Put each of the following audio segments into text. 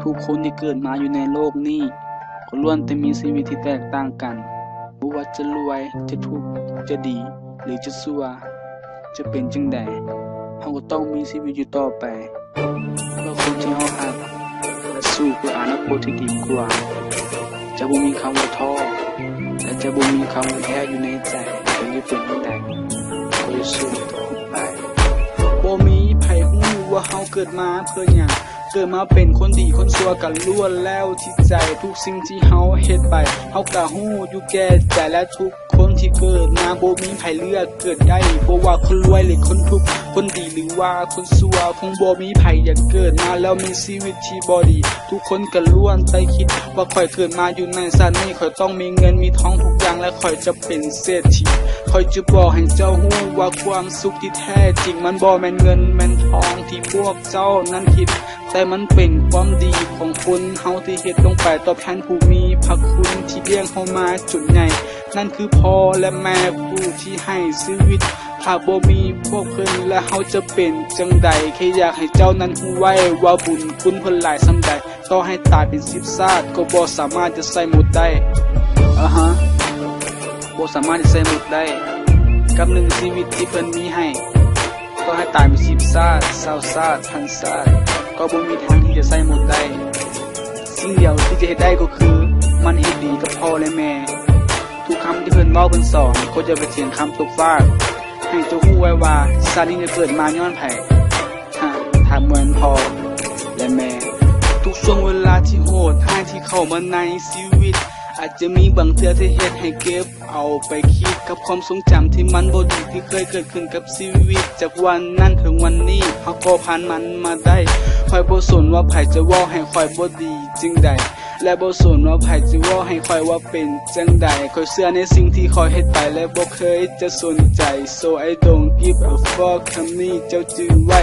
ทุกคนที่เกิดมาอยู่ในโลกนี้ก็ล้วนแต่มีชีวิตที่แตกต่างกันบ่ว่าจะรวยจะทุกข์จะดีหรือจะชั่วจะเป็นจังใดเฮาก็ต้องมีชีวิตอยู่ต่อไปเพื่อคนที่เฮารักและสู้เพื่ออนาคตที่ดีกว่าจะบ่มีคำว่าท้อและจะบ่มีคำว่าแพ้อยู่ในใจถึงจะเป็นจังใดก็จะสู้ต่อไปบ่มีไผฮู้ว่าเฮาเกิดมาเพื่อหยังเกิดมาเป็นคนดีคนชั่วกันล้วนแล้วที่ใจทุกสิ่งที่เฮาเฮ็ดไปเฮาก็ฮู้อยู่แก่ใจและทุกคนที่เกิดมาบ่มีไผเลือกเกิดได้บ่ว่าคนรวยหรือคนทุกข์คนดีหรือว่าคนชั่วคงบ่มีไผอยากเกิดมาแล้วมีชีวิตที่บ่ดีทุกคนก็ล้วนแต่คิดว่าข่อยเกิดมาอยู่ในชาตินี้ข่อยต้องมีเงินมีทองทุกอย่างและข่อยจะเป็นเศรษฐีข่อยจะบอกให้เจ้าฮู้ว่าความสุขที่แท้จริงมันบ่แม่นเงินแม่นทองที่พวกเจ้านั้นคิดแต่มันเป็นความดีของคนเฮาที่เฮ็ดลงไปตอบแทนผู้มีพระคุณที่เลี้ยงเฮามาจนใหญ่นั่นคือพ่อและแม่ผู้ที่ให้ชีวิตถ้าบ่มีพวกเพิ่นและเฮาจะเป็นจังใดแค่อยากให้เจ้านั้นฮู้ไว้ว่าบุญคุณเพิ่นหลายส่ำใดต่อให้ตายเป็น10ชาติก็บ่สามารถจะใส่หมดได้บ่สามารถจะใส่หมดได้กับ1ชีวิตที่เพิ่นมีให้ต่อให้ตายเป็น10ชาติ20ชาติ1000ชาติก็บ่มีทางที่จะใส่หมดได้สิ่งเดียวที่จะเฮ็ดได้ก็คือมันเฮ็ดดีกับพ่อและแม่ทุกคำที่เพิ่นเว้าเพิ่นสอนก็จะเป็นเสียงคำตกฟากให้เจ้าฮู้ไว้ว่าชาตินี้เกิดมาย้อนไผถ้าเหมือนพ่อและแม่ทุกช่วงเวลาที่โหดร้ายที่เข้ามาในชีวิตอาจจะมีบางเทื่อที่เฮ็ดให้เก็บเอาไปคิดกับความทรงจำที่มันบ่ดีที่เคยเกิดขึ้นกับชีวิตจากวันนั้นถึงวันนี้เฮาก็ผ่านมันมาได้ข่อยบ่สนว่าไผจะเว้าให้ข่อยบ่ดีจังใดและบ่สนว่าไผจะเว้าให้ข่อยว่าเป็นจังใดข่อยเชื่อในสิ่งที่ข่อยเฮ็ดไปและบ่เคยจะสนใจ so I don't give a fuck คำนี้เจ้าจื้อไว้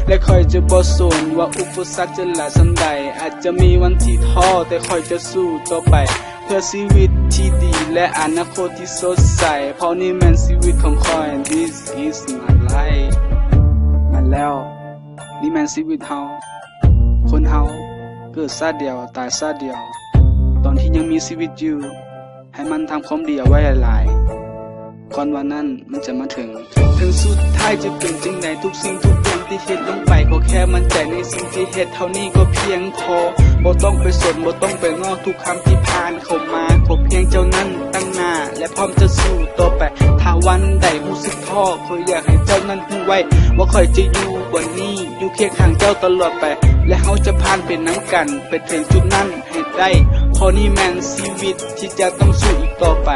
และข่อยจะบ่สนว่าอุปสรรคจะหลายส่ำใดอาจจะมีวันที่ท้อแต่ข่อยจะสู้ต่อไปเพื่อชีวิตที่ดีและอนาคตที่สดใสเพราะนี่แม่นชีวิตของข้อย This is my life มาแล้วนี่แม่นชีวิตเฮาคนเฮาเกิดชาติเดียวตายชาติเดียวตอนที่ยังมีชีวิตอยู่ให้มันทำความดีเอาไว้หลายๆก่อนวันนั้นมันจะมาถึงสุดท้ายจะเป็นจังใดทุกสิ่งทุกอย่างที่เฮ็ดลงไปก็แค่มั่นใจในสิ่งที่เฮ็ดเท่านี้ก็เพียงพอบ่ต้องไปสนบ่ต้องไปง้อทุกคำที่ผ่านเข้ามาขอเพียงเจ้านั้นตั้งหน้าและพร้อมจะสู้ต่อไปถ้าวันใดรู้สึกท้อขออยากให้เจ้านั้นรู้ไว้ว่าข้อยจะอยู่บนนี้อยู่เคียงข้างเจ้าตลอดไปและเฮาจะผ่านเป็นน้ำกันไปถึงจุดนั้นให้ได้เพราะนี่แม่นชีวิตที่จะต้องสู้อีกต่อไป